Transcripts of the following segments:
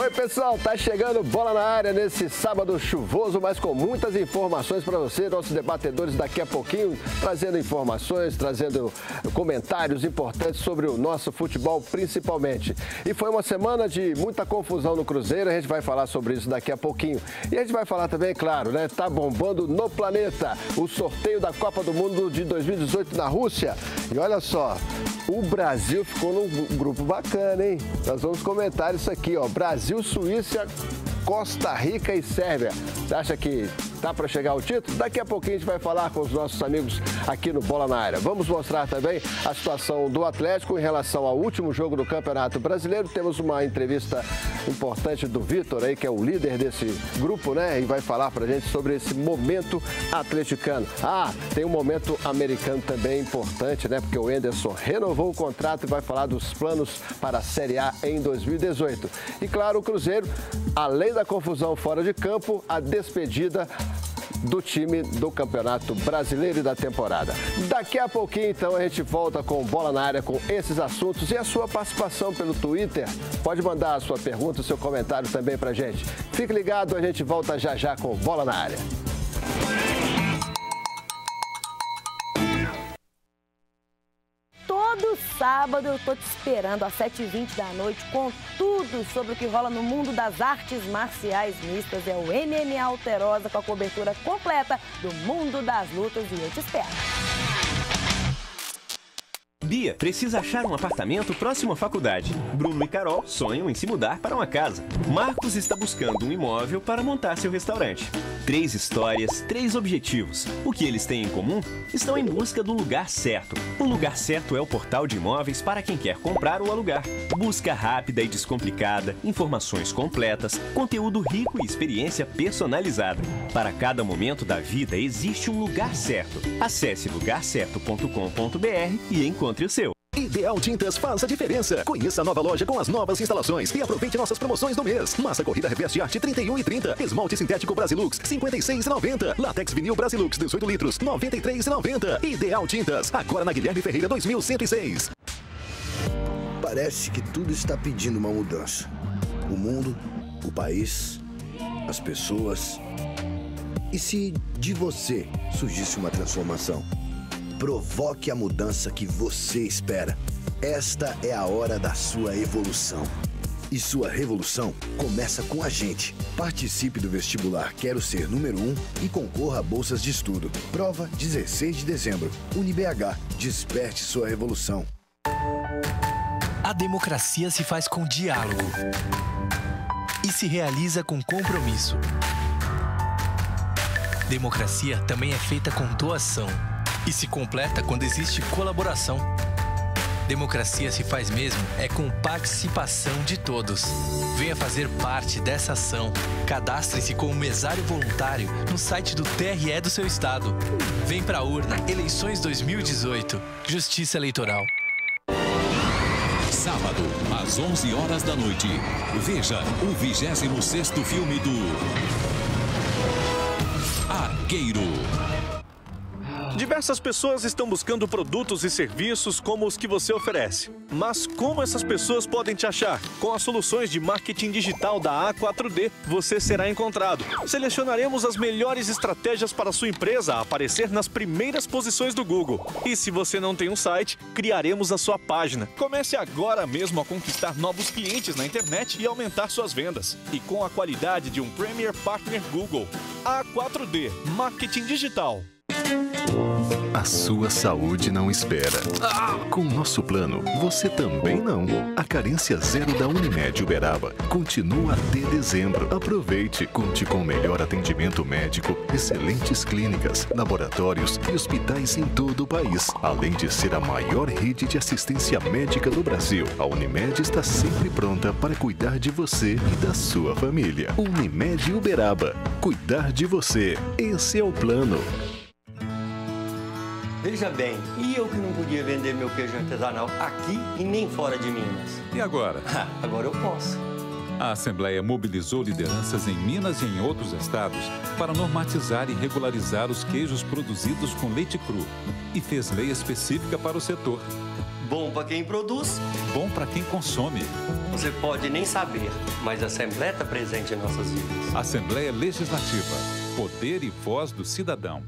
Oi, pessoal, tá chegando Bola na Área nesse sábado chuvoso, mas com muitas informações para você, nossos debatedores daqui a pouquinho, trazendo informações, trazendo comentários importantes sobre o nosso futebol principalmente. E foi uma semana de muita confusão no Cruzeiro, a gente vai falar sobre isso daqui a pouquinho. E a gente vai falar também, claro, né, tá bombando no planeta o sorteio da Copa do Mundo de 2018 na Rússia. E olha só, o Brasil ficou num grupo bacana, hein? Nós vamos comentar isso aqui, ó. Brasil, Suíça, Costa Rica e Sérvia. Você acha que tá para chegar ao título? Daqui a pouquinho a gente vai falar com os nossos amigos aqui no Bola na Área. Vamos mostrar também a situação do Atlético em relação ao último jogo do Campeonato Brasileiro. Temos uma entrevista importante do Vitor aí, que é o líder desse grupo, né? E vai falar pra gente sobre esse momento atleticano. Ah, tem um momento americano também importante, né? Porque o Enderson renovou o contrato e vai falar dos planos para a Série A em 2018. E claro, o Cruzeiro, além da confusão fora de campo, a despedida do time do Campeonato Brasileiro e da temporada. Daqui a pouquinho, então, a gente volta com Bola na Área com esses assuntos e a sua participação pelo Twitter. Pode mandar a sua pergunta, o seu comentário também pra gente. Fique ligado, a gente volta já já com Bola na Área. Todo sábado eu tô te esperando às 7h20 da noite com tudo sobre o que rola no mundo das artes marciais mistas. É o MMA Alterosa com a cobertura completa do mundo das lutas e eu te espero. Bia precisa achar um apartamento próximo à faculdade. Bruno e Carol sonham em se mudar para uma casa. Marcos está buscando um imóvel para montar seu restaurante. 3 histórias, 3 objetivos. O que eles têm em comum? Estão em busca do lugar certo. O Lugar Certo é o portal de imóveis para quem quer comprar ou alugar. Busca rápida e descomplicada, informações completas, conteúdo rico e experiência personalizada. Para cada momento da vida existe um lugar certo. Acesse lugarcerto.com.br e encontre o seu. Ideal Tintas faz a diferença. Conheça a nova loja com as novas instalações e aproveite nossas promoções do mês. Massa corrida Reveste Arte 31,30. Esmalte sintético Brasilux 56,90. Látex vinil Brasilux 18 litros 93,90. Ideal Tintas, agora na Guilherme Ferreira 2106. Parece que tudo está pedindo uma mudança. O mundo, o país, as pessoas. E se de você surgisse uma transformação? Provoque a mudança que você espera. Esta é a hora da sua evolução. E sua revolução começa com a gente. Participe do vestibular Quero Ser número 1 e concorra a bolsas de estudo. Prova 16 de dezembro. UniBH. Desperte sua revolução. A democracia se faz com diálogo e se realiza com compromisso. Democracia também é feita com doação e se completa quando existe colaboração. Democracia se faz mesmo com participação de todos. Venha fazer parte dessa ação. Cadastre-se como mesário voluntário no site do TRE do seu estado. Vem pra urna, eleições 2018. Justiça Eleitoral. Sábado, às 11 horas da noite. Veja o 26º filme do Arqueiro. Diversas pessoas estão buscando produtos e serviços como os que você oferece. Mas como essas pessoas podem te achar? Com as soluções de marketing digital da A4D, você será encontrado. Selecionaremos as melhores estratégias para a sua empresa aparecer nas primeiras posições do Google. E se você não tem um site, criaremos a sua página. Comece agora mesmo a conquistar novos clientes na internet e aumentar suas vendas. E com a qualidade de um Premier Partner Google. A4D, Marketing Digital. A sua saúde não espera. Com o nosso plano, você também não. A carência zero da Unimed Uberaba continua até dezembro. Aproveite, conte com o melhor atendimento médico, excelentes clínicas, laboratórios e hospitais em todo o país. Além de ser a maior rede de assistência médica do Brasil, a Unimed está sempre pronta para cuidar de você e da sua família. Unimed Uberaba. Cuidar de você. Esse é o plano. Veja bem, e eu que não podia vender meu queijo artesanal aqui e nem fora de Minas? E agora? Agora eu posso. A Assembleia mobilizou lideranças em Minas e em outros estados para normatizar e regularizar os queijos produzidos com leite cru e fez lei específica para o setor. Bom para quem produz. Bom para quem consome. Você pode nem saber, mas a Assembleia está presente em nossas vidas. Assembleia Legislativa. Poder e voz do cidadão.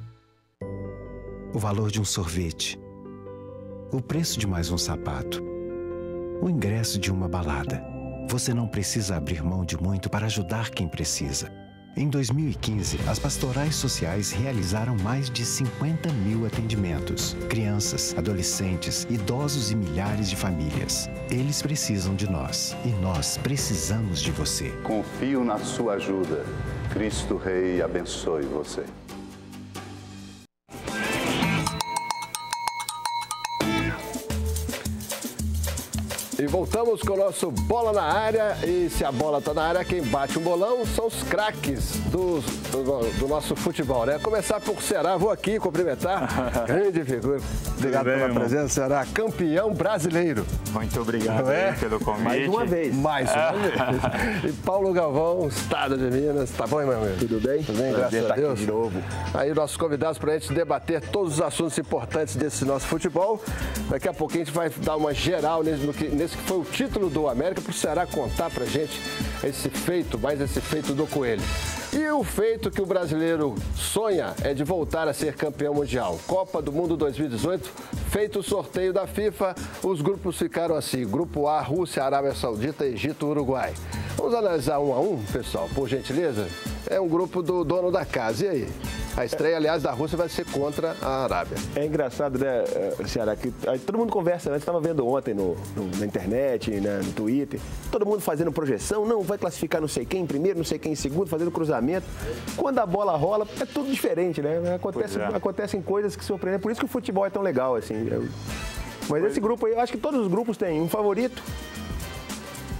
O valor de um sorvete. O preço de mais um sapato. O ingresso de uma balada. Você não precisa abrir mão de muito para ajudar quem precisa. Em 2015, as pastorais sociais realizaram mais de 50 mil atendimentos. Crianças, adolescentes, idosos e milhares de famílias. Eles precisam de nós e nós precisamos de você. Confio na sua ajuda. Cristo Rei abençoe você. E voltamos com o nosso Bola na Área. E se a bola está na área, quem bate um bolão são os craques do nosso futebol, né? Começar por Ceará, vou aqui cumprimentar. Grande figura. Obrigado pela presença, Ceará. Campeão brasileiro. Muito obrigado pelo convite. Mais uma vez. Mais uma vez. E Paulo Galvão, Estado de Minas. Tá bom, meu amigo? Tudo bem? Tudo bem, graças a Deus. Aqui de novo. Aí nossos convidados para a gente debater todos os assuntos importantes desse nosso futebol. Daqui a pouquinho a gente vai dar uma geral nesse que foi o título do América, para o Ceará contar pra gente esse feito do Coelho. E o feito que o brasileiro sonha é de voltar a ser campeão mundial. Copa do Mundo 2018, feito o sorteio da FIFA, os grupos ficaram assim. Grupo A, Rússia, Arábia Saudita, Egito, Uruguai. Vamos analisar um a um, pessoal, por gentileza? É um grupo do dono da casa. E aí? A estreia, aliás, da Rússia vai ser contra a Arábia. É engraçado, né, Ceará, que todo mundo conversa, né? Estava vendo ontem na internet, né, no Twitter, todo mundo fazendo projeção, não, vai classificar não sei quem em primeiro, não sei quem em segundo, fazendo cruzamento. Quando a bola rola, é tudo diferente, né? Acontecem coisas que surpreendem, por isso que o futebol é tão legal, assim. Mas esse grupo aí, eu acho que todos os grupos têm um favorito.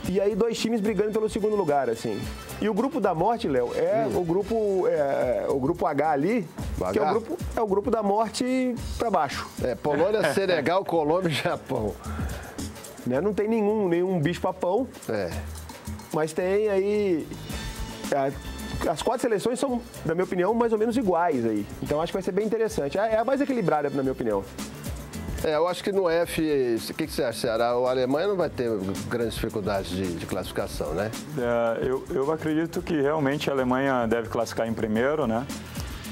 E aí 2 times brigando pelo segundo lugar, assim. E o grupo da morte, Léo, é o grupo H ali, que é o grupo da morte para baixo. Polônia, Senegal, Colômbia e Japão. Né? Não tem nenhum bicho-papão. Mas tem aí... As 4 seleções são, na minha opinião, mais ou menos iguais aí. Então acho que vai ser bem interessante. É a mais equilibrada, na minha opinião. Eu acho que no F, o que você acha, Ceará? A Alemanha não vai ter grandes dificuldades de classificação, né? Eu acredito que realmente a Alemanha deve classificar em primeiro, né?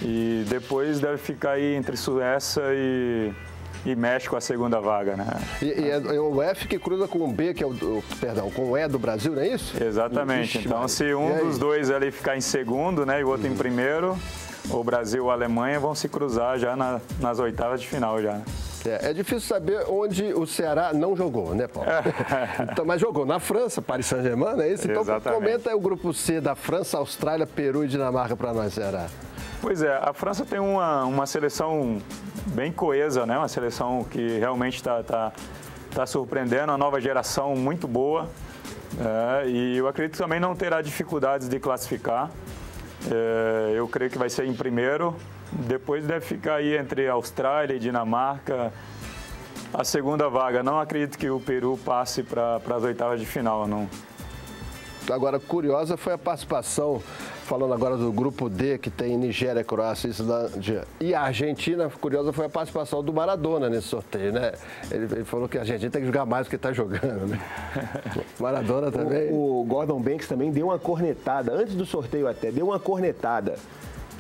E depois deve ficar aí entre Suécia e México a segunda vaga, né? E é o F que cruza com o B, que é com o E do Brasil, não é isso? Exatamente. Então, se um dos dois ali ficar em segundo, né, e o outro em primeiro, o Brasil ou a Alemanha vão se cruzar já nas oitavas de final já. É difícil saber onde o Ceará não jogou, né, Paulo? Então, mas jogou na França, Paris Saint-Germain, não é isso? Então, comenta aí o grupo C da França, Austrália, Peru e Dinamarca para nós, Ceará. Pois é, a França tem uma seleção bem coesa, né? Uma seleção que realmente está surpreendendo, uma nova geração muito boa. E eu acredito que também não terá dificuldades de classificar. Eu creio que vai ser em primeiro. Depois deve ficar aí entre Austrália e Dinamarca a segunda vaga. Não acredito que o Peru passe para as oitavas de final, não. Agora, curiosa foi a participação, falando agora do grupo D, que tem Nigéria, Croácia, Islândia e a Argentina. Curiosa foi a participação do Maradona nesse sorteio, né? Ele falou que a Argentina tem que jogar mais do que está jogando, né? Maradona também. O Gordon Banks também deu uma cornetada, antes do sorteio até, deu uma cornetada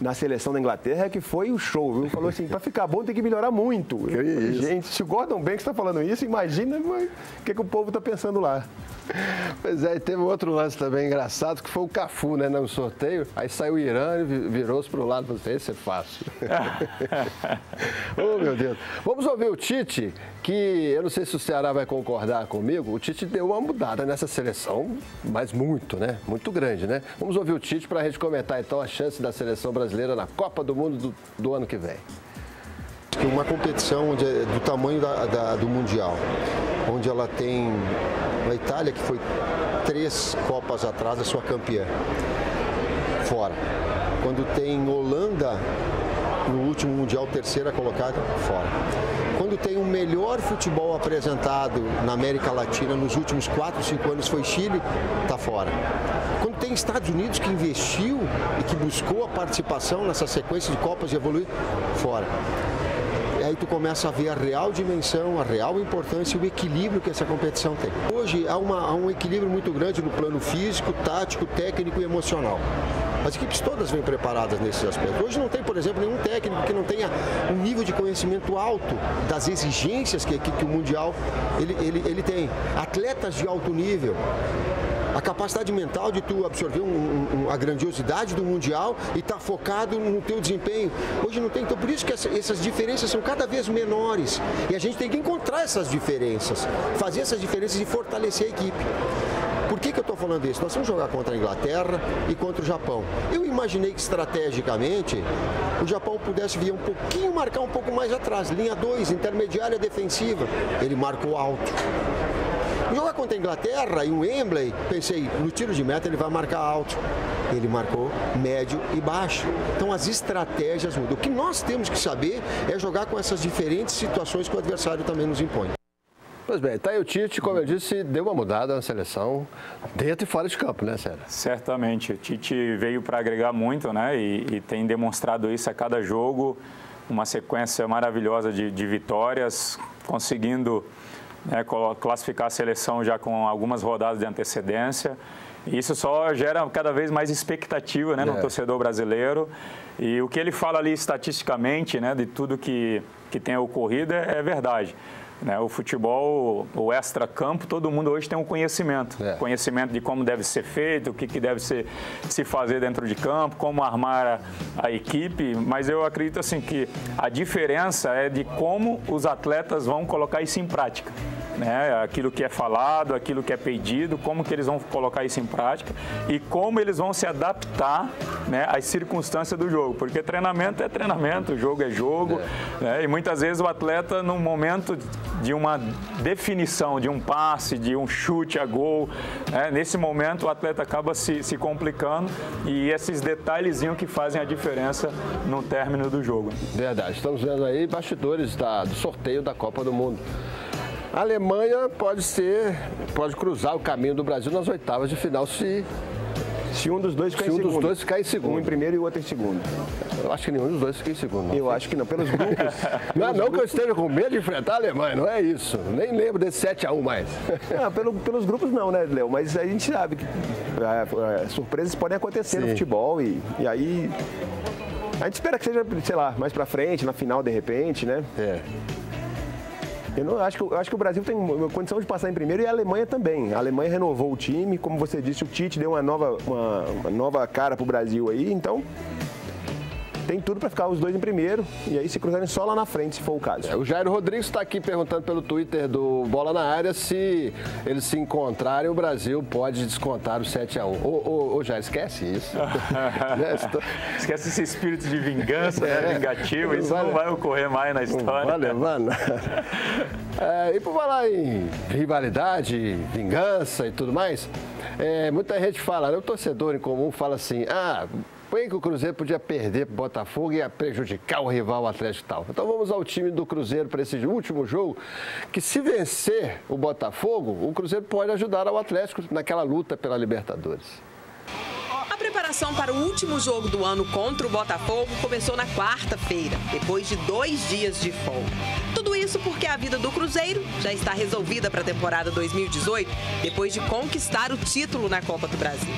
na seleção da Inglaterra, que foi o show, viu? Falou assim, para ficar bom tem que melhorar muito. Gente, se o Gordon Banks está falando isso, imagina o que o povo está pensando lá. Pois é, e teve outro lance também engraçado, que foi o Cafu, né, no sorteio. Aí saiu o Irã e virou-se para o lado e falou assim, esse é fácil. Oh, meu Deus. Vamos ouvir o Tite, que eu não sei se o Ceará vai concordar comigo, o Tite deu uma mudada nessa seleção, mas muito, né? Muito grande, né? Vamos ouvir o Tite para a gente comentar, então, a chance da seleção brasileira na Copa do Mundo do ano que vem. Uma competição do tamanho do Mundial, onde ela tem a Itália, que foi 3 Copas atrás, a sua campeã, fora. Quando tem Holanda no último Mundial, terceira colocada, fora. Quando tem o melhor futebol apresentado na América Latina nos últimos 4, 5 anos foi Chile, está fora. Quando tem Estados Unidos que investiu e que buscou a participação nessa sequência de Copas e evoluir, fora. E aí tu começa a ver a real dimensão, a real importância e o equilíbrio que essa competição tem. Hoje há um equilíbrio muito grande no plano físico, tático, técnico e emocional. As equipes todas vêm preparadas nesses aspectos. Hoje não tem, por exemplo, nenhum técnico que não tenha um nível de conhecimento alto das exigências que o Mundial ele tem. Atletas de alto nível. A capacidade mental de tu absorver a grandiosidade do Mundial e estar focado no teu desempenho. Hoje não tem, então por isso que essas diferenças são cada vez menores. E a gente tem que encontrar essas diferenças, fazer essas diferenças e fortalecer a equipe. Por que eu estou falando isso? Nós vamos jogar contra a Inglaterra e contra o Japão. Eu imaginei que estrategicamente o Japão pudesse vir marcar um pouco mais atrás. Linha 2, intermediária defensiva. Ele marcou alto. Jogar contra a Inglaterra e um Wembley, pensei, no tiro de meta ele vai marcar alto. Ele marcou médio e baixo. Então as estratégias mudam. O que nós temos que saber é jogar com essas diferentes situações que o adversário também nos impõe. Pois bem, tá aí o Tite, como eu disse, deu uma mudada na seleção dentro e fora de campo, né, Sérgio? Certamente. O Tite veio para agregar muito, né? E tem demonstrado isso a cada jogo. Uma sequência maravilhosa de vitórias, conseguindo classificar a seleção já com algumas rodadas de antecedência. E isso só gera cada vez mais expectativa, né, no torcedor brasileiro. E o que ele fala ali estatisticamente, né, de tudo que tem ocorrido é verdade. O futebol, o extra-campo, todo mundo hoje tem um conhecimento. Conhecimento de como deve ser feito, o que deve se fazer dentro de campo, como armar a equipe. Mas eu acredito assim, que a diferença é de como os atletas vão colocar isso em prática. Aquilo que é falado, aquilo que é pedido, como que eles vão colocar isso em prática e como eles vão se adaptar, às circunstâncias do jogo. Porque treinamento é treinamento, jogo é jogo. E muitas vezes o atleta, num momento de uma definição, de um passe, de um chute a gol, nesse momento o atleta acaba se complicando e esses detalhezinhos que fazem a diferença no término do jogo. Verdade. Estamos vendo aí bastidores do sorteio da Copa do Mundo. A Alemanha pode cruzar o caminho do Brasil nas oitavas de final se um dos dois ficar em segundo. Um em primeiro e o outro em segundo. Eu acho que nenhum dos dois fica em segundo. Eu acho que não, pelos grupos. Não que eu esteja com medo de enfrentar a Alemanha, não é isso. Nem lembro desse 7-1 mais. Pelos grupos não, né, Léo? Mas a gente sabe que surpresas podem acontecer no futebol e aí a gente espera que seja, sei lá, mais pra frente, na final de repente, né? Eu acho que o Brasil tem uma condição de passar em primeiro e a Alemanha também. A Alemanha renovou o time, como você disse, o Tite deu uma nova cara para o Brasil aí, então tem tudo para ficar os dois em primeiro e aí se cruzarem só lá na frente, se for o caso. O Jairo Rodrigues está aqui perguntando pelo Twitter do Bola na Área se eles se encontrarem, o Brasil pode descontar o 7-1. Ô Jairo, esquece isso. Esquece esse espírito de vingança, vingativo, isso não vai ocorrer mais na história. Mano. E por falar em rivalidade, vingança e tudo mais, muita gente fala, o torcedor em comum fala assim, põe que o Cruzeiro podia perder para o Botafogo e ia prejudicar o rival Atlético e tal. Então vamos ao time do Cruzeiro para esse último jogo, que se vencer o Botafogo, o Cruzeiro pode ajudar ao Atlético naquela luta pela Libertadores. A preparação para o último jogo do ano contra o Botafogo começou na quarta-feira, depois de 2 dias de folga. Tudo isso porque a vida do Cruzeiro já está resolvida para a temporada 2018, depois de conquistar o título na Copa do Brasil.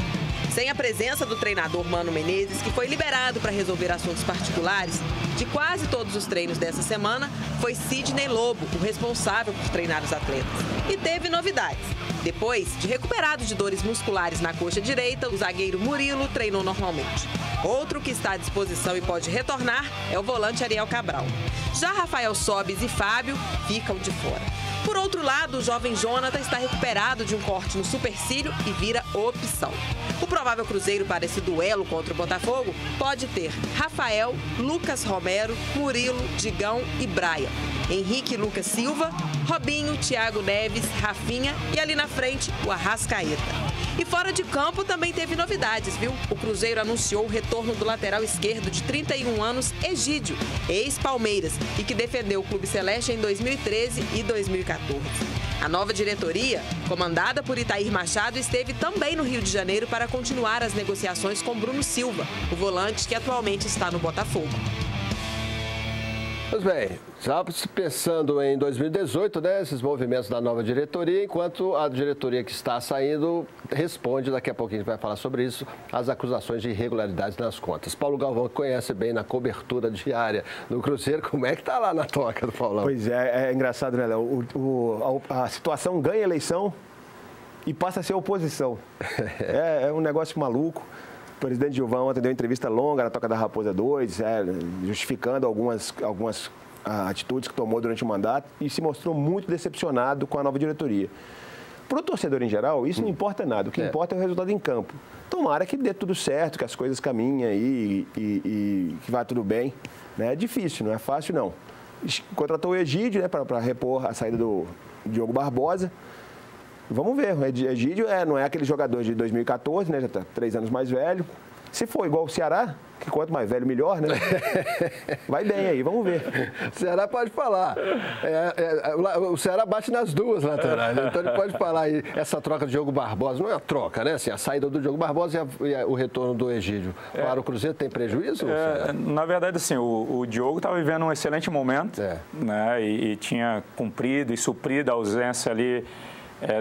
Sem a presença do treinador Mano Menezes, que foi liberado para resolver assuntos particulares, de quase todos os treinos dessa semana, foi Sidney Lobo, o responsável por treinar os atletas. E teve novidades. Depois de recuperado de dores musculares na coxa direita, o zagueiro Murilo treinou normalmente. Outro que está à disposição e pode retornar é o volante Ariel Cabral. Já Rafael Sobis e Fábio ficam de fora. Por outro lado, o jovem Jonathan está recuperado de um corte no supercílio e vira opção. O provável Cruzeiro para esse duelo contra o Botafogo pode ter Rafael, Lucas Romero, Murilo, Digão e Brian, Henrique e Lucas Silva, Robinho, Thiago Neves, Rafinha e ali na frente o Arrascaeta. E fora de campo também teve novidades, viu? O Cruzeiro anunciou o retorno do lateral esquerdo de 31 anos, Egídio, ex-Palmeiras, e que defendeu o Clube Celeste em 2013 e 2014. A nova diretoria, comandada por Itair Machado, esteve também no Rio de Janeiro para continuar as negociações com Bruno Silva, o volante que atualmente está no Botafogo. Pois bem, já pensando em 2018, né, esses movimentos da nova diretoria, enquanto a diretoria que está saindo responde, daqui a pouquinho a gente vai falar sobre isso, as acusações de irregularidades nas contas. Paulo Galvão, que conhece bem na cobertura diária do Cruzeiro, como é que está lá na toca do Paulão? Pois é engraçado, né, Léo? A situação ganha eleição e passa a ser oposição. É um negócio maluco. O presidente Gilvan ontem deu uma entrevista longa na Toca da Raposa 2, justificando algumas atitudes que tomou durante o mandato e se mostrou muito decepcionado com a nova diretoria. Para o torcedor em geral, isso não importa nada. O que importa é o resultado em campo. Tomara que dê tudo certo, que as coisas caminhem aí e que vá tudo bem. É difícil, não é fácil não. Contratou o Egídio, né, para repor a saída do Diogo Barbosa. Vamos ver, o Egídio não é aquele jogador de 2014, né? Já está 3 anos mais velho. Se for igual o Ceará, que quanto mais velho, melhor, né? Vai bem aí, vamos ver. O Ceará pode falar. O Ceará bate nas duas laterais, então ele pode falar aí. Essa troca de Diogo Barbosa, não é a troca, né? Assim, a saída do Diogo Barbosa e o retorno do Egídio. Para o Cruzeiro tem prejuízo? Na verdade, assim, o Diogo estava vivendo um excelente momento, né? E tinha cumprido e suprido a ausência ali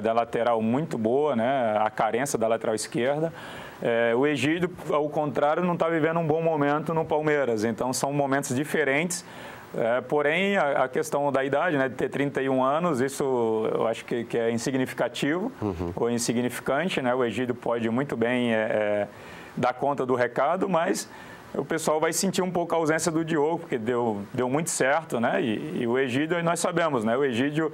da lateral muito boa, né? A carência da lateral esquerda. O Egídio, ao contrário, não está vivendo um bom momento no Palmeiras. Então, são momentos diferentes. Porém, a questão da idade, né, de ter 31 anos, isso eu acho que é insignificativo ou insignificante, né? O Egídio pode muito bem dar conta do recado, mas o pessoal vai sentir um pouco a ausência do Diogo, porque deu muito certo, né? E o Egídio, nós sabemos, né? O Egídio,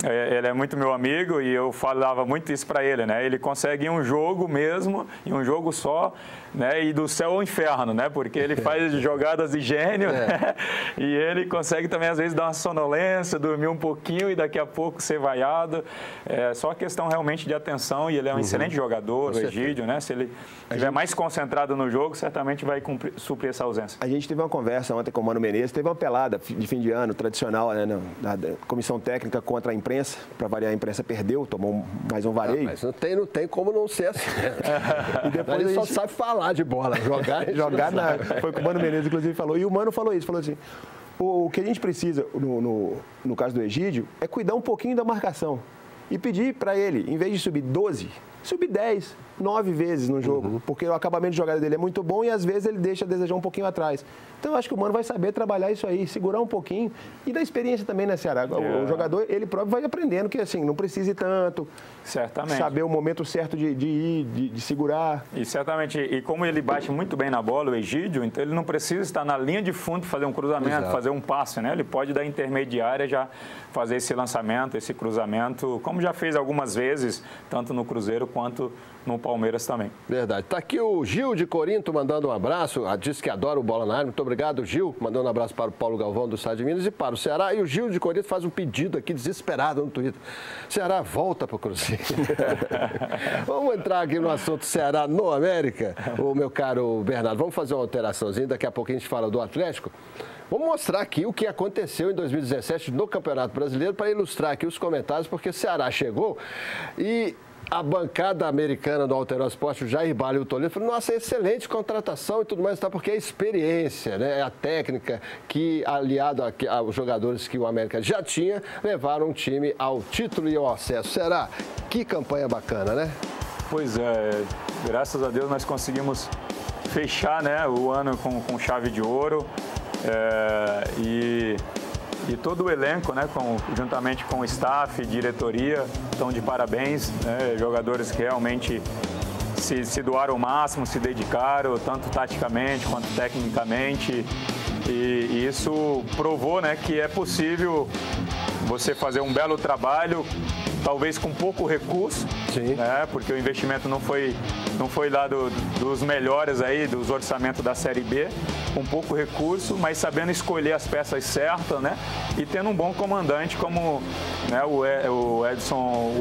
ele é muito meu amigo e eu falava muito isso para ele, né? Ele consegue em um jogo mesmo, em um jogo só, né? E do céu ao inferno, né? Porque ele faz jogadas de gênio, né? E ele consegue também, às vezes, dar uma sonolência, dormir um pouquinho e daqui a pouco ser vaiado. É só questão realmente de atenção e ele é um excelente jogador, o Egídio, né? Se ele estiver mais concentrado no jogo, certamente vai suprir essa ausência. A gente teve uma conversa ontem com o Mano Menezes, teve uma pelada de fim de ano tradicional, né? Da comissão técnica contra a imprensa. Para variar, a imprensa perdeu, tomou mais um vareio. Mas não tem como não ser assim. E depois ele só sabe falar de bola, jogar foi o que o Mano Menezes, inclusive, falou. E o Mano falou isso, falou assim, o que a gente precisa, no caso do Egídio, é cuidar um pouquinho da marcação. E pedir para ele, em vez de subir 12, subir 10, 9 vezes no jogo. Porque o acabamento de jogada dele é muito bom e às vezes ele deixa a desejar um pouquinho atrás. Então eu acho que o Mano vai saber trabalhar isso aí, segurar um pouquinho. E da experiência também, né, Ceará? O jogador, ele próprio vai aprendendo que assim, não precisa ir tanto. Certamente. Saber o momento certo de ir, de segurar. E certamente, e como ele bate muito bem na bola, o Egídio, então ele não precisa estar na linha de fundo, fazer um cruzamento, fazer um passe, né? Ele pode dar intermediária já fazer esse lançamento, esse cruzamento, como já fez algumas vezes, tanto no Cruzeiro quanto no Palmeiras também. Verdade. Está aqui o Gil de Corinto mandando um abraço. Diz que adora o Bola na Área. Muito obrigado, Gil. Mandando um abraço para o Paulo Galvão do Estado de Minas e para o Ceará. E o Gil de Corinto faz um pedido aqui desesperado no Twitter. Ceará, volta para o Cruzeiro. Vamos entrar aqui no assunto Ceará no América, o meu caro Bernardo. Vamos fazer uma alteraçãozinha. Daqui a pouco a gente fala do Atlético. Vamos mostrar aqui o que aconteceu em 2017 no Campeonato Brasileiro para ilustrar aqui os comentários, porque o Ceará chegou e a bancada americana do Alterosa Esporte, o Jair Bala e o Toledo, falou, nossa, excelente contratação e tudo mais, tá? Porque é a experiência, né? É a técnica que, aliado aos jogadores que o América já tinha, levaram o time ao título e ao acesso. Será? Que campanha bacana, né? Pois é, graças a Deus nós conseguimos fechar, né, o ano com chave de ouro. E todo o elenco, né, juntamente com o staff, diretoria, estão de parabéns, né, jogadores que realmente se doaram ao máximo, se dedicaram, tanto taticamente quanto tecnicamente, e isso provou, né, que é possível você fazer um belo trabalho talvez com pouco recurso, né? Porque o investimento não foi lá dos melhores aí, dos orçamentos da Série B, com pouco recurso, mas sabendo escolher as peças certas, né? E tendo um bom comandante como, né, o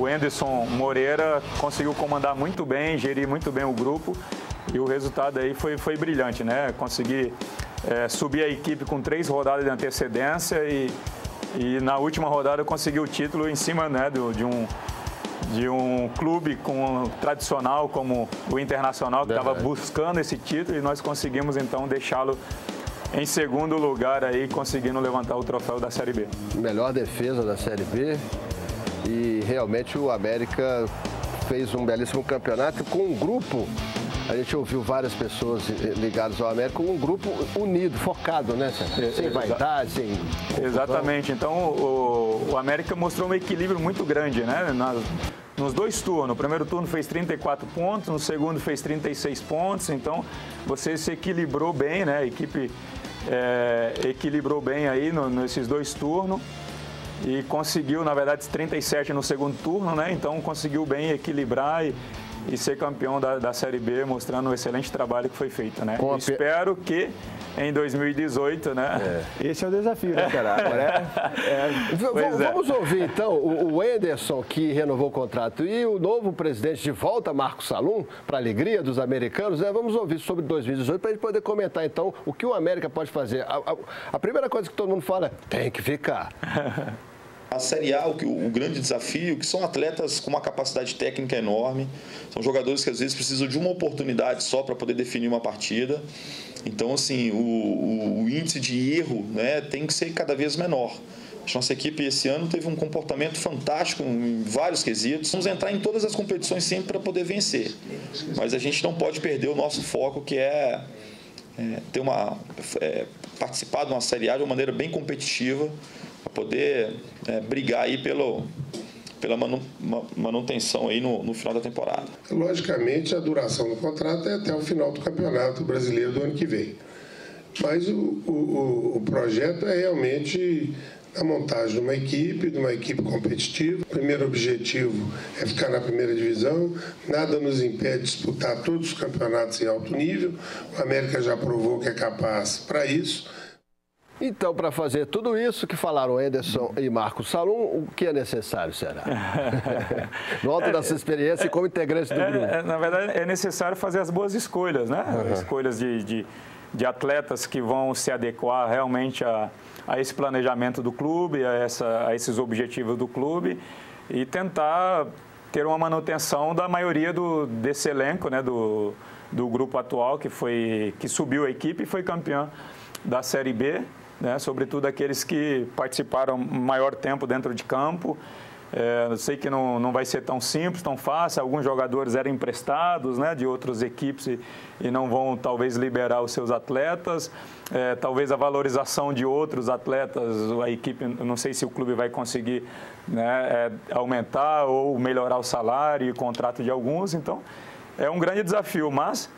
Anderson Moreira conseguiu comandar muito bem, gerir muito bem o grupo, e o resultado aí foi brilhante, né? Conseguir subir a equipe com 3 rodadas de antecedência e na última rodada conseguiu o título em cima, né, de um clube tradicional como o Internacional, que estava buscando esse título, e nós conseguimos então deixá-lo em segundo lugar aí, conseguindo levantar o troféu da Série B. Melhor defesa da Série B, e realmente o América fez um belíssimo campeonato com um grupo. A gente ouviu várias pessoas ligadas ao América, um grupo unido, focado, né, Sérgio? Sem vaidade, sem... Exatamente. Então, o América mostrou um equilíbrio muito grande, né? Nos 2 turnos. No primeiro turno fez 34 pontos, no segundo fez 36 pontos. Então, você se equilibrou bem, né? A equipe equilibrou bem aí nesses 2 turnos. E conseguiu, na verdade, 37 no segundo turno, né? Então, conseguiu bem equilibrar e ser campeão da Série B, mostrando o excelente trabalho que foi feito, né? Espero que em 2018, né? Esse é o desafio, né, cara? Vamos ouvir, então, o Anderson, que renovou o contrato, e o novo presidente de volta, Marcos Salum, para a alegria dos americanos, né? Vamos ouvir sobre 2018 para a gente poder comentar, então, o que o América pode fazer. A primeira coisa que todo mundo fala é: tem que ficar. A Série A, o grande desafio, que são atletas com uma capacidade técnica enorme, são jogadores que às vezes precisam de uma oportunidade só para poder definir uma partida. Então, assim, o índice de erro, né, tem que ser cada vez menor. A nossa equipe esse ano teve um comportamento fantástico em vários quesitos. Vamos entrar em todas as competições sempre para poder vencer. Mas a gente não pode perder o nosso foco, que é participar de uma Série A de uma maneira bem competitiva, para poder brigar aí pela manutenção aí no final da temporada. Logicamente, a duração do contrato é até o final do Campeonato Brasileiro do ano que vem. Mas o projeto é realmente a montagem de uma equipe competitiva. O primeiro objetivo é ficar na primeira divisão. Nada nos impede de disputar todos os campeonatos em alto nível. O América já provou que é capaz para isso. Então, para fazer tudo isso que falaram Anderson e Marcos Salum, o que é necessário, será? No alto dessa experiência e como integrante do grupo. Na verdade, é necessário fazer as boas escolhas, né? Escolhas de atletas que vão se adequar realmente a esse planejamento do clube, a esses objetivos do clube, e tentar ter uma manutenção da maioria desse elenco, né? Do grupo atual, que subiu a equipe e foi campeão da Série B. Né, sobretudo aqueles que participaram maior tempo dentro de campo. Eu sei que não vai ser tão simples, tão fácil. Alguns jogadores eram emprestados, né, de outras equipes e não vão, talvez, liberar os seus atletas. Talvez a valorização de outros atletas, a equipe, não sei se o clube vai conseguir, né, aumentar ou melhorar o salário e o contrato de alguns. Então, é um grande desafio, mas,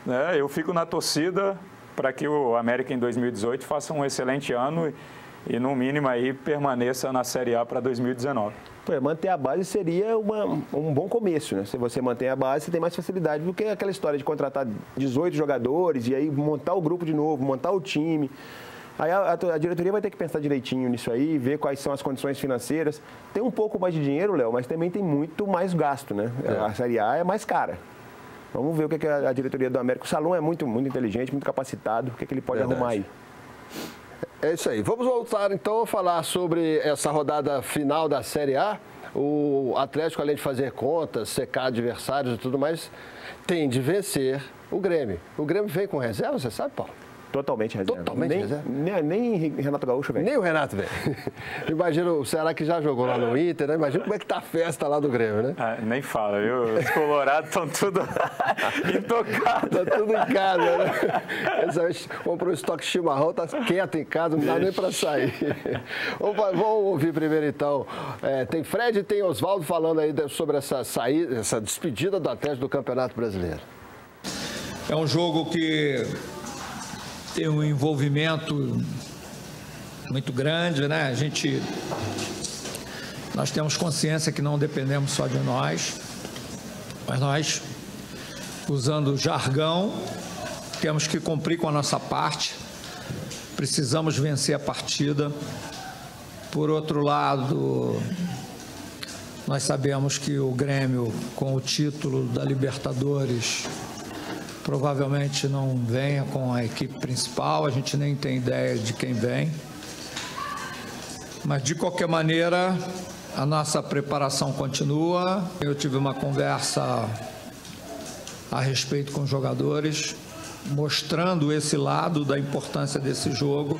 né, eu fico na torcida para que o América em 2018 faça um excelente ano e no mínimo aí permaneça na Série A para 2019. Manter a base seria um bom começo, né? Se você mantém a base, você tem mais facilidade do que aquela história de contratar 18 jogadores e aí montar o grupo de novo, montar o time. Aí a diretoria vai ter que pensar direitinho nisso aí, ver quais são as condições financeiras. Tem um pouco mais de dinheiro, Léo, mas também tem muito mais gasto, né? A Série A é mais cara. Vamos ver o que a diretoria do América... O Salum é muito inteligente, muito capacitado. O que ele pode arrumar aí? É isso aí. Vamos voltar, então, a falar sobre essa rodada final da Série A. O Atlético, além de fazer contas, secar adversários e tudo mais, tem de vencer o Grêmio. O Grêmio vem com reserva, você sabe, Paulo? Totalmente reserva. Totalmente reserva? Nem Renato Gaúcho vem. Nem o Renato vem. Imagina o Ceará que já jogou lá no Inter, né? Imagina como é que tá a festa lá do Grêmio, né? Nem fala, viu? Os colorados estão tudo intocados. Tá tudo em casa, né? Eles comprou um estoque de chimarrão, tá quieto em casa, não dá nem para sair. Vamos ouvir primeiro, então. Tem Fred e tem Oswaldo falando aí sobre essa saída, essa despedida do Atlético do Campeonato Brasileiro. É um jogo que tem um envolvimento muito grande, né? A gente Nós temos consciência que não dependemos só de nós, mas nós, usando jargão, temos que cumprir com a nossa parte, precisamos vencer a partida. Por outro lado, nós sabemos que o Grêmio, com o título da Libertadores, provavelmente não venha com a equipe principal, a gente nem tem ideia de quem vem. Mas, de qualquer maneira, a nossa preparação continua. Eu tive uma conversa a respeito com os jogadores, mostrando esse lado da importância desse jogo.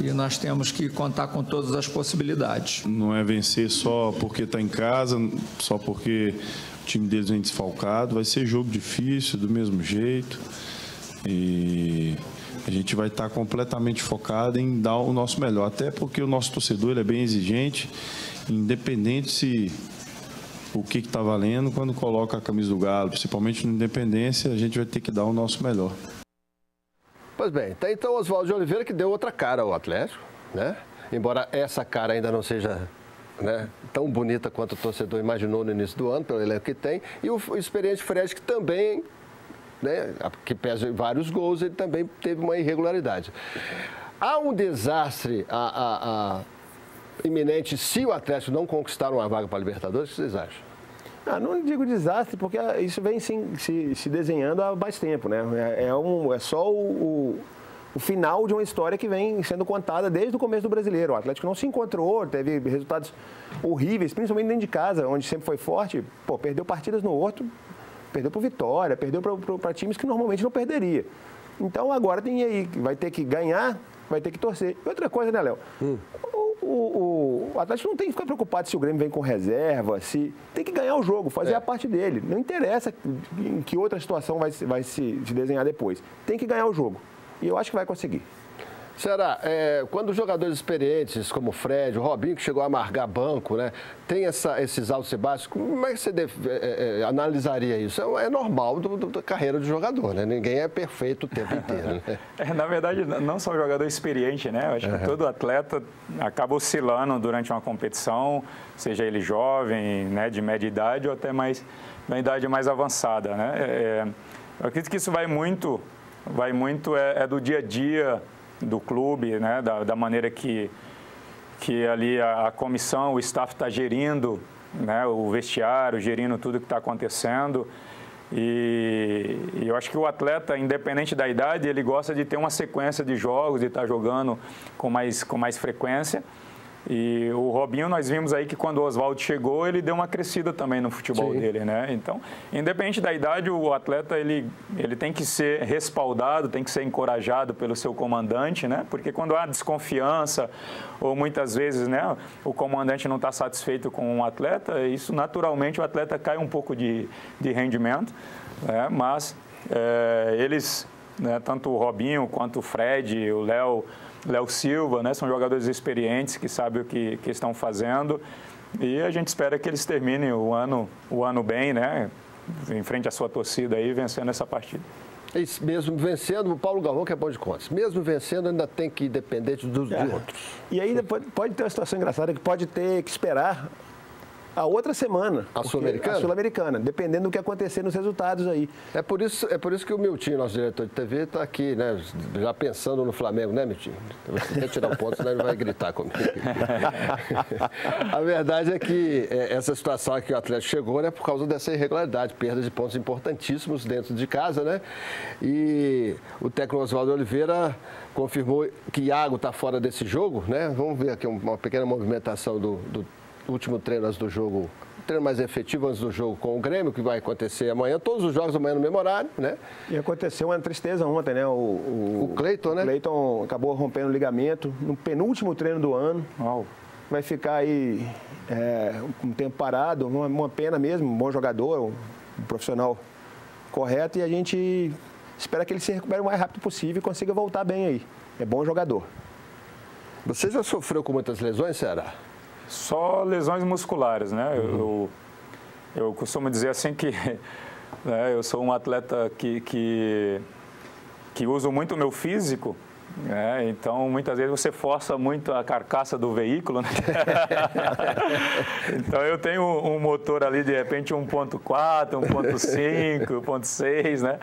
E nós temos que contar com todas as possibilidades. Não é vencer só porque está em casa, só porque o time deles vem desfalcado. Vai ser jogo difícil, do mesmo jeito. E a gente vai estar completamente focado em dar o nosso melhor. Até porque o nosso torcedor ele é bem exigente, independente se o que está valendo quando coloca a camisa do Galo, principalmente na Independência, a gente vai ter que dar o nosso melhor. Pois bem, tem então o Oswaldo de Oliveira que deu outra cara ao Atlético, né? Embora essa cara ainda não seja, né, tão bonita quanto o torcedor imaginou no início do ano, pelo elenco que tem, e o experiente Fred que também, né, que pesa vários gols, ele também teve uma irregularidade. Há um desastre iminente se o Atlético não conquistar uma vaga para a Libertadores, o que vocês acham? Não digo desastre, porque isso vem se desenhando há mais tempo, né? É só o final de uma história que vem sendo contada desde o começo do Brasileiro. O Atlético não se encontrou, teve resultados horríveis, principalmente dentro de casa, onde sempre foi forte. Pô, perdeu partidas no Horto, perdeu para o Vitória, perdeu para times que normalmente não perderia. Então agora vai ter que ganhar, vai ter que torcer. E outra coisa, né, Léo? O Atlético não tem que ficar preocupado se o Grêmio vem com reserva, se tem que ganhar o jogo, fazer a parte dele. Não interessa em que outra situação vai se desenhar depois. Tem que ganhar o jogo. E eu acho que vai conseguir. Será, quando os jogadores experientes, como o Fred, o Robinho, que chegou a amargar banco, né, tem esses altos e baixos, como é que você analisaria isso? É normal da carreira do jogador, né? Ninguém é perfeito o tempo inteiro. Né? Na verdade, não só o jogador experiente, né? Eu acho que todo atleta acaba oscilando durante uma competição, seja ele jovem, né, de média idade ou até mais na idade mais avançada, né? Eu acredito que isso vai muito do dia a dia do clube, né, da maneira que ali a comissão, o staff está gerindo, né, o vestiário, gerindo tudo que está acontecendo. E eu acho que o atleta, independente da idade, ele gosta de ter uma sequência de jogos, de estar jogando com mais frequência. E o Robinho, nós vimos aí que quando o Oswaldo chegou, ele deu uma crescida também no futebol dele, né? Então, independente da idade, o atleta, ele tem que ser respaldado, tem que ser encorajado pelo seu comandante, né? Porque quando há desconfiança, ou muitas vezes, né, o comandante não está satisfeito com um atleta, isso naturalmente o atleta cai um pouco de rendimento, né? Mas eles, né, tanto o Robinho quanto o Fred, o Léo Silva, né, são jogadores experientes que sabem o que estão fazendo e a gente espera que eles terminem o ano bem, né, em frente à sua torcida aí, vencendo essa partida. E mesmo vencendo, o Paulo Galvão que é bom de contas, mesmo vencendo ainda tem que depender dos outros. E aí depois pode ter uma situação engraçada que pode ter que esperar a outra semana. A Sul-Americana? A Sul-Americana, dependendo do que acontecer nos resultados aí. É por isso que o Miltinho, nosso diretor de TV, está aqui, né? Já pensando no Flamengo, né, Miltinho? Você quer tirar um ponto, senão ele vai gritar comigo. A verdade é que essa situação aqui que o Atlético chegou, né, por causa dessa irregularidade, perda de pontos importantíssimos dentro de casa, né? E o técnico Oswaldo Oliveira confirmou que Iago está fora desse jogo, né? Vamos ver aqui uma pequena movimentação do último treino antes do jogo, treino mais efetivo antes do jogo com o Grêmio, que vai acontecer amanhã, todos os jogos amanhã no mesmo horário, né? E aconteceu uma tristeza ontem, né? O Cleiton, né? O Cleiton acabou rompendo o ligamento no penúltimo treino do ano. Vai ficar aí um tempo parado, uma pena mesmo, um bom jogador, um profissional correto, e a gente espera que ele se recupere o mais rápido possível e consiga voltar bem aí. É bom jogador. Você já sofreu com muitas lesões, Ceará? Só lesões musculares, né? Eu costumo dizer assim que né, eu sou um atleta que uso muito o meu físico, Então, muitas vezes você força muito a carcaça do veículo, né? Então, eu tenho um motor ali, de repente, 1.4, 1.5, 1.6, né?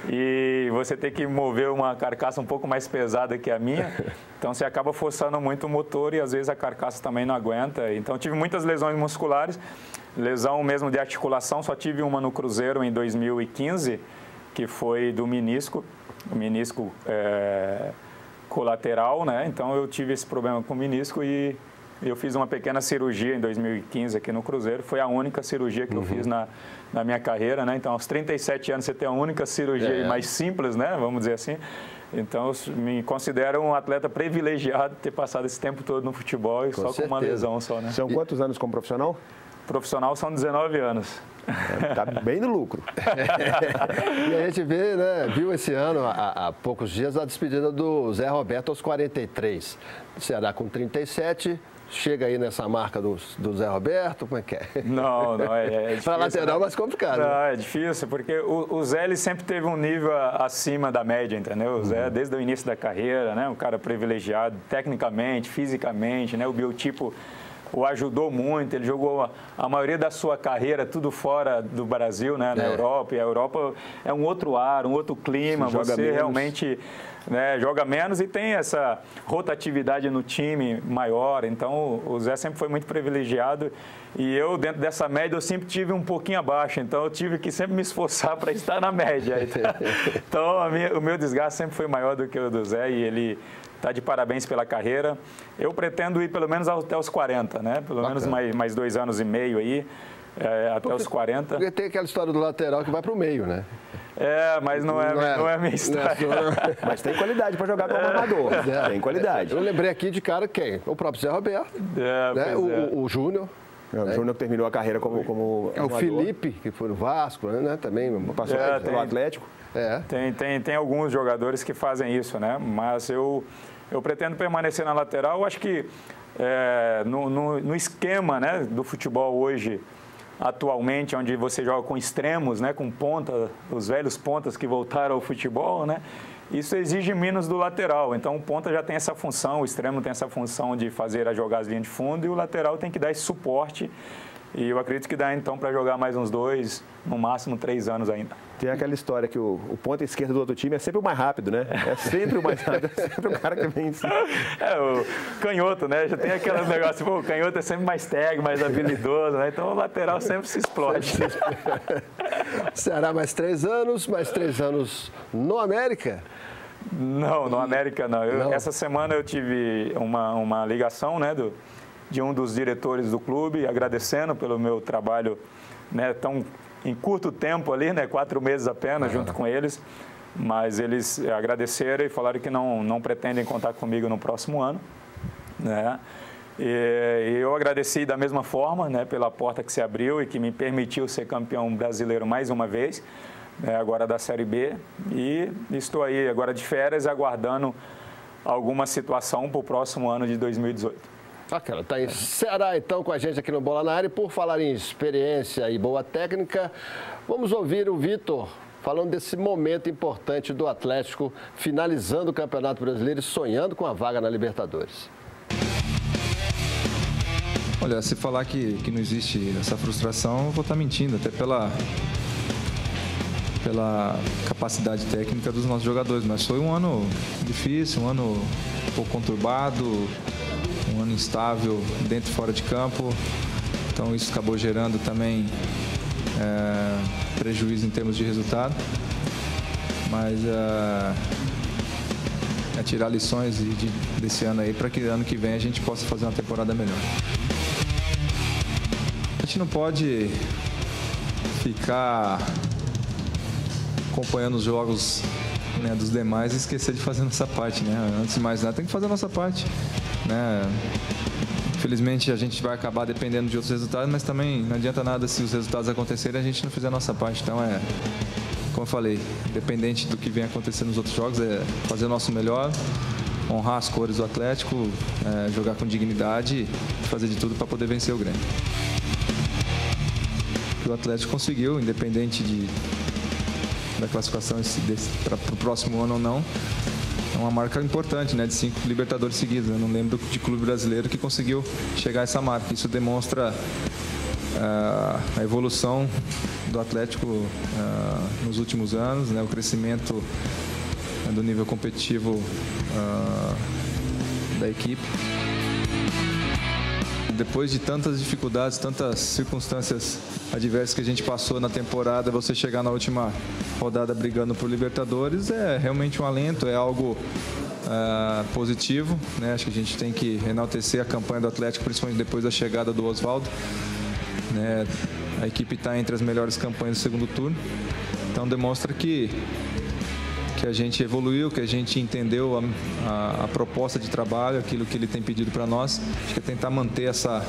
E você tem que mover uma carcaça um pouco mais pesada que a minha. Então, você acaba forçando muito o motor e, às vezes, a carcaça também não aguenta. Então, tive muitas lesões musculares, lesão mesmo de articulação. Só tive uma no Cruzeiro em 2015, que foi do menisco. O menisco colateral, né? Então eu tive esse problema com o menisco e eu fiz uma pequena cirurgia em 2015 aqui no Cruzeiro. Foi a única cirurgia que eu fiz na minha carreira, né? Então aos 37 anos você tem a única cirurgia mais simples, né? Vamos dizer assim. Então eu me considero um atleta privilegiado de ter passado esse tempo todo no futebol e com só certeza. Com uma lesão só, né? São quantos anos como profissional? Profissional são 19 anos. Tá bem no lucro. E a gente vê, né, viu esse ano, há poucos dias, a despedida do Zé Roberto aos 43. O Ceará com 37, chega aí nessa marca do Zé Roberto, como é que é? Não, é difícil. Para lateral, mais complicado. Não, é difícil, porque o Zé ele sempre teve um nível acima da média, entendeu? O Zé, desde o início da carreira, né, um cara privilegiado, tecnicamente, fisicamente, né, o biotipo o ajudou muito, ele jogou a maioria da sua carreira tudo fora do Brasil, né, na Europa, e a Europa é um outro ar, um outro clima, você realmente joga menos e tem essa rotatividade no time maior, então o Zé sempre foi muito privilegiado e eu, dentro dessa média, eu sempre tive um pouquinho abaixo, então eu tive que sempre me esforçar para estar na média. Então o meu desgaste sempre foi maior do que o do Zé e ele está de parabéns pela carreira. Eu pretendo ir pelo menos até os 40, né? Pelo menos mais 2 anos e meio aí, até os 40. Porque tem aquela história do lateral que vai para o meio, né? Mas não é a minha história. Mas tem qualidade para jogar como armador. Tem qualidade. Eu lembrei aqui de cara quem? O próprio Zé Roberto, né? O Júnior. O Júnior terminou a carreira como o Felipe, que foi no Vasco, né? Também passou pelo Atlético. Tem alguns jogadores que fazem isso, né? Mas eu pretendo permanecer na lateral. Eu acho que no esquema, né, do futebol hoje, atualmente, onde você joga com extremos, né, com ponta, os velhos pontas que voltaram ao futebol, né? Isso exige menos do lateral. Então, o ponta já tem essa função, o extremo tem essa função de fazer a jogar as linhas de fundo e o lateral tem que dar esse suporte. E eu acredito que dá, então, para jogar mais uns 2, no máximo 3 anos ainda. Tem aquela história que o ponta esquerdo do outro time é sempre o mais rápido, né? É sempre o mais rápido, é sempre o cara que vem em cima. O canhoto, né? Já tem aquele negócio, o canhoto é sempre mais técnico, mais habilidoso, né? Então, o lateral sempre se explode. Será mais 3 anos no América? Não, no América não. Essa semana eu tive uma ligação, né, de um dos diretores do clube, agradecendo pelo meu trabalho, né, tão em curto tempo ali, né, 4 meses apenas, junto com eles, mas eles agradeceram e falaram que não pretendem contar comigo no próximo ano, né, e eu agradeci da mesma forma, né, pela porta que se abriu e que me permitiu ser campeão brasileiro mais uma vez, né, agora da Série B, e estou aí agora de férias aguardando alguma situação para o próximo ano de 2018. Bacana, tá em Ceará então com a gente aqui no Bola na Área. E por falar em experiência e boa técnica, vamos ouvir o Vitor falando desse momento importante do Atlético, finalizando o Campeonato Brasileiro e sonhando com a vaga na Libertadores. Olha, se falar que não existe essa frustração, eu vou estar mentindo, até pela capacidade técnica dos nossos jogadores. Mas foi um ano difícil, um ano um pouco conturbado, um ano instável dentro e fora de campo, então isso acabou gerando também prejuízo em termos de resultado, mas é tirar lições desse ano aí para que ano que vem a gente possa fazer uma temporada melhor. A gente não pode ficar acompanhando os jogos, né, dos demais e esquecer de fazer a nossa parte, né? Antes de mais nada, tem que fazer a nossa parte, né? Infelizmente, a gente vai acabar dependendo de outros resultados, mas também não adianta nada se os resultados acontecerem e a gente não fizer a nossa parte. Então, como eu falei, independente do que vem acontecendo nos outros jogos, é fazer o nosso melhor, honrar as cores do Atlético, jogar com dignidade e fazer de tudo para poder vencer o Grêmio. O Atlético conseguiu, independente da classificação para o próximo ano ou não. uma marca importante, né, de 5 Libertadores seguidos. Eu não lembro de clube brasileiro que conseguiu chegar a essa marca. Isso demonstra a evolução do Atlético nos últimos anos, né, o crescimento do nível competitivo da equipe. Depois de tantas dificuldades, tantas circunstâncias adversas que a gente passou na temporada, você chegar na última rodada brigando por Libertadores é realmente um alento, é algo positivo, né? Acho que a gente tem que enaltecer a campanha do Atlético, principalmente depois da chegada do Oswaldo, né? A equipe está entre as melhores campanhas do segundo turno, então demonstra que a gente evoluiu, que a gente entendeu a proposta de trabalho, aquilo que ele tem pedido para nós. Acho que é tentar manter essa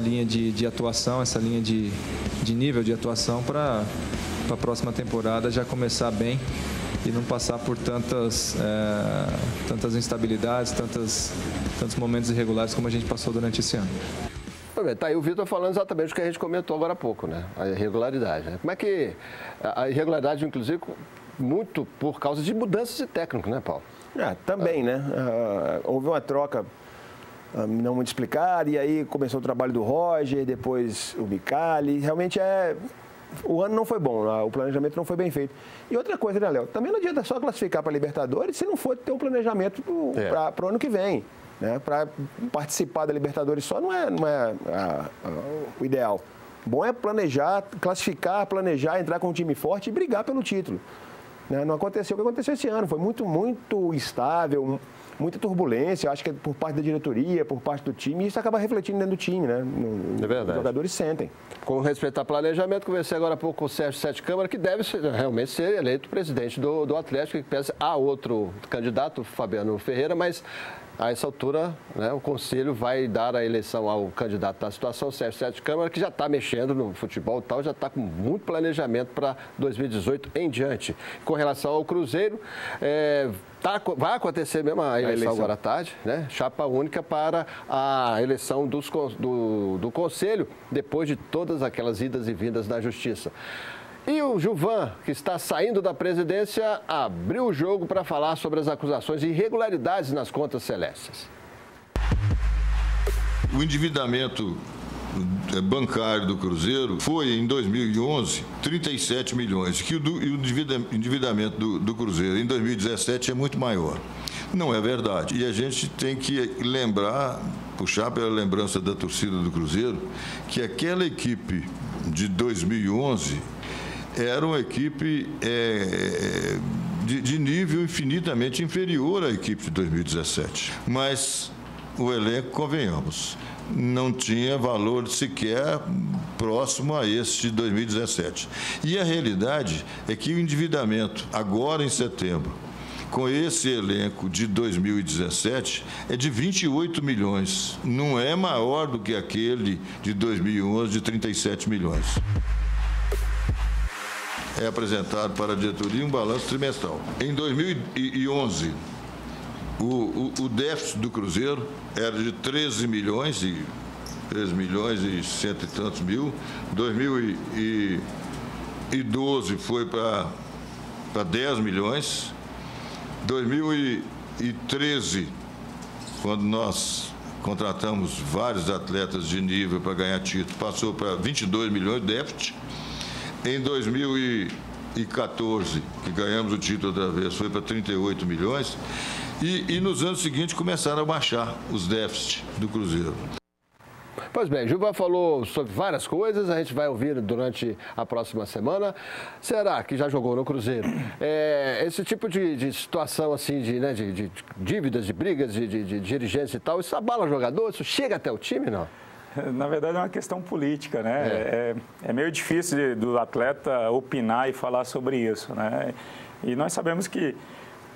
linha de atuação, essa linha de nível de atuação para a próxima temporada já começar bem e não passar por tantas instabilidades, tantos momentos irregulares como a gente passou durante esse ano. Tá aí o Vitor falando exatamente o que a gente comentou agora há pouco, né? A irregularidade. Né? Como é que a irregularidade, inclusive, muito por causa de mudanças de técnico, né, Paulo? Também, né? Houve uma troca não muito explicada, e aí começou o trabalho do Roger, depois o Micali. Realmente o ano não foi bom, o planejamento não foi bem feito. E outra coisa, né, Léo? Também não adianta só classificar para a Libertadores se não for ter um planejamento para o ano que vem. Né? Para participar da Libertadores só não é o ideal. Bom é planejar, classificar, planejar, entrar com um time forte e brigar pelo título. Não aconteceu o que aconteceu esse ano, foi muito instável, muita turbulência, acho que é por parte da diretoria, por parte do time, e isso acaba refletindo dentro do time, né? É verdade. Os jogadores sentem. Com respeito ao planejamento, conversei agora há pouco com o Sérgio Sete Câmara, que deve realmente ser eleito presidente do Atlético, que pensa há outro candidato, Fabiano Ferreira, mas a essa altura, né, o Conselho vai dar a eleição ao candidato da situação, Sérgio Sete Câmara, que já está mexendo no futebol e tal, já está com muito planejamento para 2018 em diante. Com relação ao Cruzeiro, vai acontecer mesmo a eleição agora à tarde, né? Chapa única para a eleição do Conselho, depois de todas aquelas idas e vindas da Justiça. E o Gilvan, que está saindo da presidência, abriu o jogo para falar sobre as acusações de irregularidades nas contas celestes. O endividamento bancário do Cruzeiro foi, em 2011, 37 milhões, e o endividamento do Cruzeiro em 2017 é muito maior. Não é verdade. E a gente tem que puxar pela lembrança da torcida do Cruzeiro, que aquela equipe de 2011 era uma equipe de nível infinitamente inferior à equipe de 2017. Mas o elenco, convenhamos, não tinha valor sequer próximo a esse de 2017. E a realidade é que o endividamento, agora em setembro, com esse elenco de 2017, é de 28 milhões. Não é maior do que aquele de 2011, de 37 milhões. É apresentado para a diretoria um balanço trimestral. Em 2011, o déficit do Cruzeiro era de 13 milhões e cento e tantos mil. 2012 foi para 10 milhões. 2013, quando nós contratamos vários atletas de nível para ganhar título, passou para 22 milhões de déficit. Em 2014, que ganhamos o título outra vez, foi para 38 milhões. E nos anos seguintes começaram a baixar os déficits do Cruzeiro. Pois bem, Gilvan falou sobre várias coisas, a gente vai ouvir durante a próxima semana. Será que já jogou no Cruzeiro? Esse tipo de situação assim, de dívidas, de brigas, de dirigentes e tal, isso abala o jogador? Isso chega até o time, não? Na verdade, é uma questão política, né? É meio difícil do atleta opinar e falar sobre isso, né? E nós sabemos que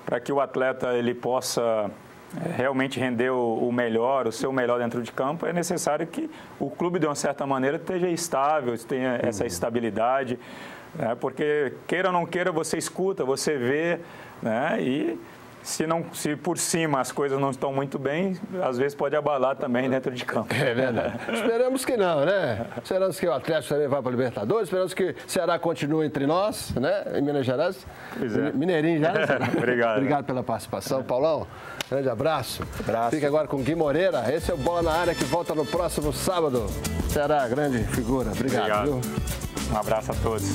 para que o atleta ele possa realmente render o melhor, o seu melhor dentro de campo, é necessário que o clube, de uma certa maneira, esteja estável, tenha essa estabilidade, né? Porque, queira ou não queira, você escuta, você vê, né? E se por cima as coisas não estão muito bem, às vezes pode abalar também dentro de campo. É verdade. Esperamos que não, né? Esperamos que o Atlético também vá para a Libertadores, esperamos que o Ceará continue entre nós, né? Em Minas Gerais. Pois é. Mineirinho já, né? Obrigado. Obrigado pela participação. Paulão, grande abraço. Fica agora com o Gui Moreira. Esse é o Bola na Área que volta no próximo sábado. Ceará, grande figura. Obrigado. Viu? Um abraço a todos.